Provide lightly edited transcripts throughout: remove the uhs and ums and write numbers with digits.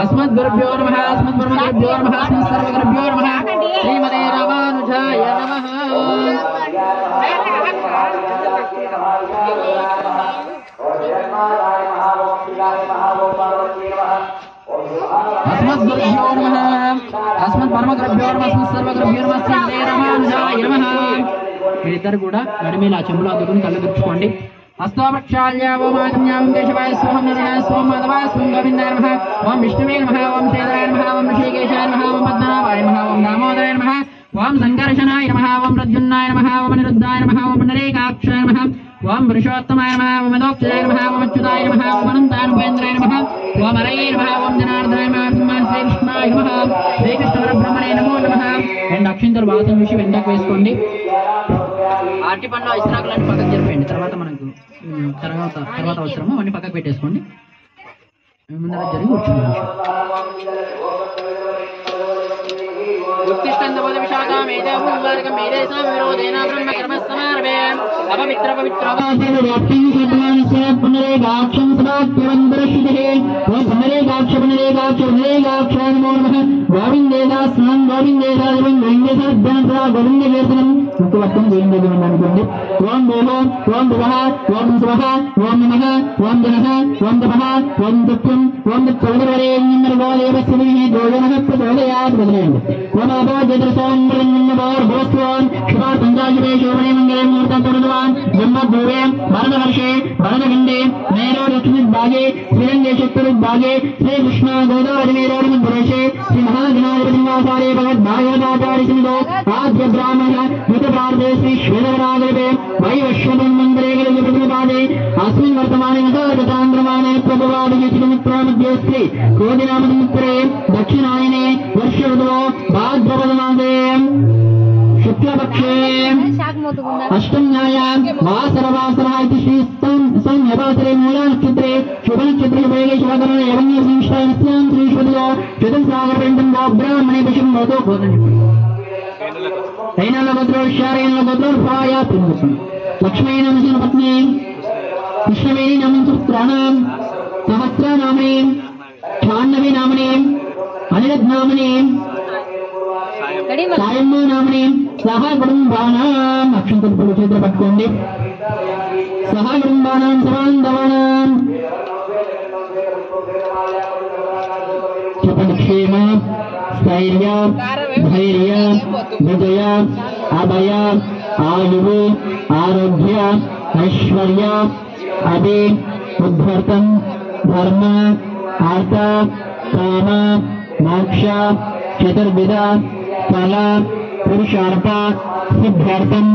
अस्मद्गुरुभ्यो नमः अस्मद्ब्रह्मगुरुभ्यो नमः अस्मत्सर्वगुरुभ्यो नमः श्रीमते रामानुजाय नमः अस्मद्गुरुभ्यो नमः अस्मद्ब्रह्मगुरुभ्यो नमः अस्मत्सर्वगुरुभ्यो नमः श्रीमते रामानुजाय नमः మీరిద్దరు కూడా నడిమేలా చెంబులో అద్దుకుని కళ్ళు తెరుచుకోండి हस्तोपक्षाल्यावोमागम्यां केशवाय स्वहं नरणाय स्वं माधवाय स्वं गोविन्दाय नमः ओं विष्णुवे नमः ओं श्रीधराय नमः ओं ऋषिकेशाय नमः ओं पद्मनाभाय नमः ओं दामोदराय नमः ओं संकर्षणाय नमः ओं प्रद्युम्नाय नमः ओं अनिरुद्धाय नमः ओं पुण्डरीकाक्षाय नमः ओं पुरुषोत्तमाय नमः ओं मदोक्षजाय नमः ओं अच्युताय नमः ओं अनन्ताय उपेन्द्राय नमः ओं हरये नमः ओं जनार्दनाय नमः श्रीमान् श्रीकृष्णाय नमः श्रीकृष्ण परब्रह्मणे नमो नमः రెండు అక్షింతలు వాతం చూసి వెంటకు వేసుకోండి ఆర్టి పండ్ల ఇస్రాకులన్నీ పక్కకు జరిపేయండి తర్వాత మనకు తర్వాత అవసరము అవన్నీ పక్కకు పెట్టేసుకోండి ముందర జరిగి కూర్చోండి उत्तिष्ठन्तपद विशाखा मेधे भूमार्ग मेधे सामविरोधेन ब्रह्म कर्म समारभे अपवित्र पवित्र व्याप्ति शब्दांश पुनरेगाक्षं समाप्यवन्दरश्रुतिः ओं पुनरेगाक्ष पुनरेगाक्ष पुनरेगाक्ष नमो नमः गोविन्देदास्नां गोविन्देदादिवं गोविन्देदाभ्यां गोविन्देकीर्तनं मुक्तवत्तं गोविन्देदं अनुकोंडि ओं देवो ओं भुवः ओं स्वः ओं नमः ओं जनः ओं तपः ओं सत्यं ओं तत्सवितुर्वरेण्यं देवस्य धीमहि गोजनः प्रचोदयात् बदलेन्द्र ओं अभोजद्रसोन्द्रन्नमोर्भोस्त्वान् शिवात् पञ्चाशते शोभने मङ्गले मुहूर्तपूर्णवान् ब्रह्मभूवे भरणहर्षे भरणखण्डे नैरोदक्षिणिद्भागे श्रीरङ्गे चतुर्भागे श्रीकृष्णा गोदावरिमेरोर्मध्यदेशे श्रीमहागणाधिपतिनिवासारे भगवद्भागवताचार्यसमितो आद्य ब्राह्मणः युतप्रार्थे श्री श्वेतवरागल्पे वैवश्वतन्मन्त्रे प्रतिपादे अस्मिन् वर्तमाने नतागतान्द्रमाणे प्रभवादिचितमित्रामध्यस्त्रे कोदिनामन्त्रे दक्षिणायने वर्षऋतुः भाद्रपदमासे शुक्लपक्षे अष्टम्यायां वासरवासरः इति श्री संयवासरे मूलानक्षत्रे शुभनक्षत्रे वेगे शुभकरणे यवन्यसिंष्टायस्यां श्रीश्वतो चतुस्सागरपर्यन्तं वो ब्राह्मणे पशुं भवतो तैनलभद्रोश्चारेणलभद्रोर्भाया लक्ष्मी नामस्य पत्नी कृष्णवेणी नामस्य पुत्राणां सहस्रनामने षाण्णवे नामने अनिरुद्ध नामने सायम्मा नामने सह कुटुंबानां अक्षंतल क्षेत्र पट्टुकोंडि सह कुटुंबानां समान्दवानां क्षेम स्थैर्य धैर्य विजय अभय आयुः आरोग्य ऐश्वर्य अभि उद्धर्तम धर्म अर्थ काम मोक्ष चतुर्विध फल पुरुषार्थ सिद्ध्यर्थम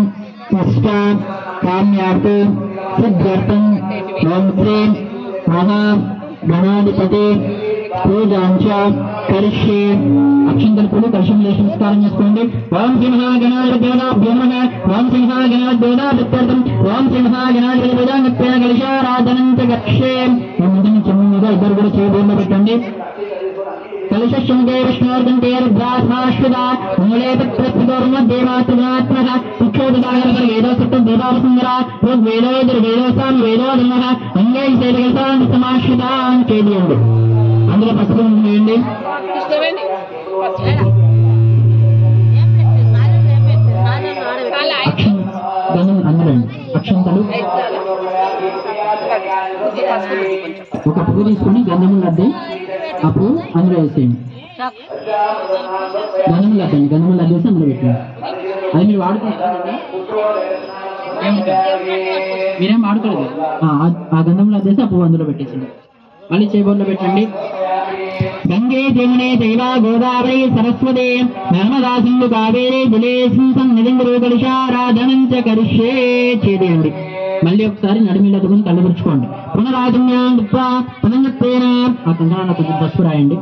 इष्ट काम्यार्थ सिद्ध्यर्थम ओम श्री महा गणाधिपति పూజాంచ కరిష్యే అక్షంతలపుడు కర్షంలో సంస్కారం చేసుకోండి ఓం శ్రీ మహాగణాధిపతిభ్యో నమః ఓం శ్రీ మహాగణాధిపతిభ్యర్థం ఓం శ్రీ మహాగణాధిపతి పూజాంగత్వేన కలశారాధనం చ గక్షే ముందుని చెమ్ముగా ఇద్దరు కూడా చేయబోర్లో పెట్టండి కలశశంగే విష్ణోర్గంటే రుద్రాస్మాశ్వదా మూలే పత్రస్ఫుటోర్మద్దేవాత్మనాత్మః సుక్షోదసాగర వేదో సప్తం దేవావసుందర ఋగ్వేదో యజుర్వేదో సామవేదో ధర్మః అంగే శైలకల్పాన్ సమాశ్వదాం చేయండి అందులో పసుపు వేయండి అందులో అక్షంతలు ఒక పువ్వు తీసుకుని గంధములు అద్ది ఆ పువ్వు అందులో వేసేయండి గంధములు అద్దండి గంధములు అద్దేసి అందులో పెట్టండి అది మీరు వాడుకుంటారా మీరేం వాడుకోలేదు ఆ గంధములు అద్దేసి ఆ పువ్వు అందులో పెట్టేసింది మళ్ళీ చేబోర్లో పెట్టండి గంగే జమునే దైవా గోదావరి సరస్వతి నర్మదా సింధు కావేరి జలేస్మిన్ సన్నిధింగురు కలశారాధనం చ కరిష్యే చేయండి మళ్ళీ ఒకసారి నడిమిలో దుకుని కళ్ళు పుచ్చుకోండి పునరాజమ్యాం గుప్తా పునఃప్రేణ ఆ కంకణాన్ని కొంచెం పసుపు రాయండి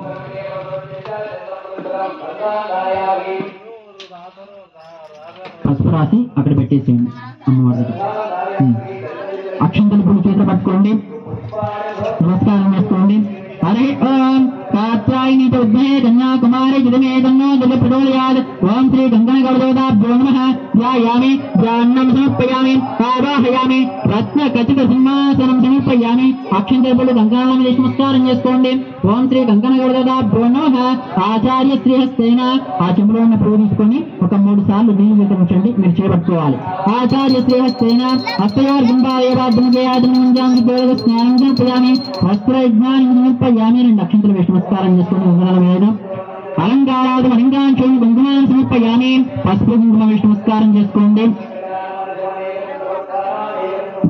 పసుపు రాసి అక్కడ పెట్టేసేయండి అమ్మవారి దగ్గర అక్షంతలు పువ్వు చేతిలో పట్టుకోండి నమస్కారం చేసుకోండి हरे ओम कात्यायनी उद्भे कन्याकुमारी जलमे तन्नो जल प्रदोलयात् ओम श्री गंगणगौरदेवताभ्यो नमः ध्यायामि ध्यानं समर्पयामि आवाहयामि रत्नखचित సింహాసనం సమర్పయామి అక్షంతలు కంకణాల మీద నమస్కారం చేసుకోండి ఓం శ్రీ కంకణగౌడదాభ్యో నమః ఆచార్య శ్రీహస్తేన ఆ చెంబులో ఉన్న పువ్వు తీసుకొని ఒక 3 సార్లు నీళ్లు వితరించండి మీరు చేపట్టుకోవాలి ఆచార్య శ్రీహస్తేన హస్తయోర్గింబాయేవాద్యముంజాంగి దేవత స్నానం సమర్పయామి వస్త్రయజ్ఞానం సమర్పయామి 2 అక్షంతలు వేసి నమస్కారం చేసుకోండి కంకణాల మీద అలంకారాలు అలంకారం కుంకుమాన్ని సమర్పయామి పసుపు కుంకుమ వేసి నమస్కారం చేసుకోండి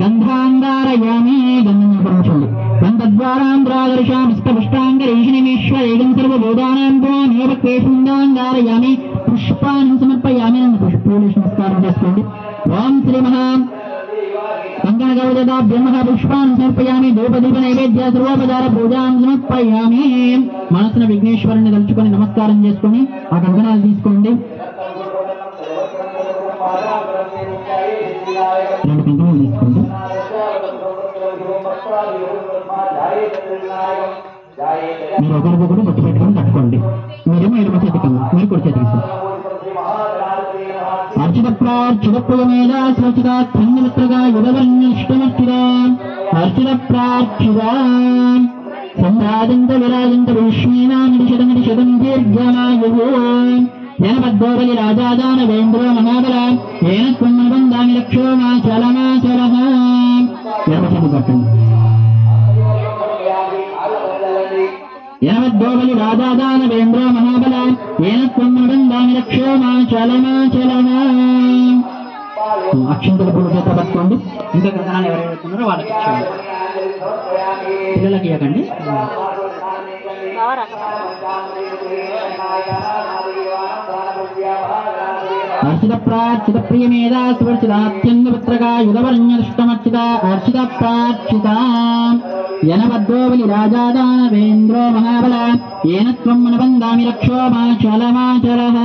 గంధాంధారయామి గంధం పరమశుడు గంధద్వారాంధ్రాదర్శామి స్పష్టాంగరీషిణీమేశ్వరేగం సర్వభూతానాం త్వామేవకేశుందాంధారయామి పుష్పాన్ని సమర్పయామి పుష్పూలు నమస్కారం చేసుకోండి ఓం శ్రీ మహా కంకణగౌడదాభ్యో నమః పుష్పాన్ని సమర్పయామి ధూపదీప నైవేద్య సర్వోపచార పూజాన్ని సమర్పయామి మనసున విఘ్నేశ్వరుని తలుచుకొని నమస్కారం చేసుకొని ఆ కంకణాలు తీసుకోండి 2 కంకణాలు తీసుకోండి మీరు ఒకరికొకరు బొట్టు పెట్టుకొని కట్టుకోండి మీరేమో ఎడమ చేతికి మీరు కుడి చేతికి अर्चित प्रार्चित प्रियमेधा स्वचिता धन्यमित्रगा युगवर्णिष्टमर्चिता अर्चित प्रार्चिता सम्राजन्त विराजन्त विष्णीनां निषदं दीर्घमायुः जनपद्गोबलि राजादानवेन्द्रो महाबला येन त्वं वन्दामि रक्षो माचलमाचलः यमद्गोबलि राजादानवेन्द्रो महाबला येन त्वं वन्दामि रक्षो माचलमाचलः అక్షంతల పూలు చేత పట్టుకోండి ఇంకా కంకణాలు ఎవరు పెడుతున్నారో వాళ్ళకి ఇచ్చేయండి పిల్లలకి ఇవ్వకండి अर्चित प्रार्चित प्रियमेधा सुवर्चितात्यङ्गपुत्रका युगवर्ण्यष्टमर्चिता अर्चित प्रार्चिता यनवद्गोबलि राजादानवेन्द्रो महाबला येन त्वं वन्दामि रक्षो माचलमाचलः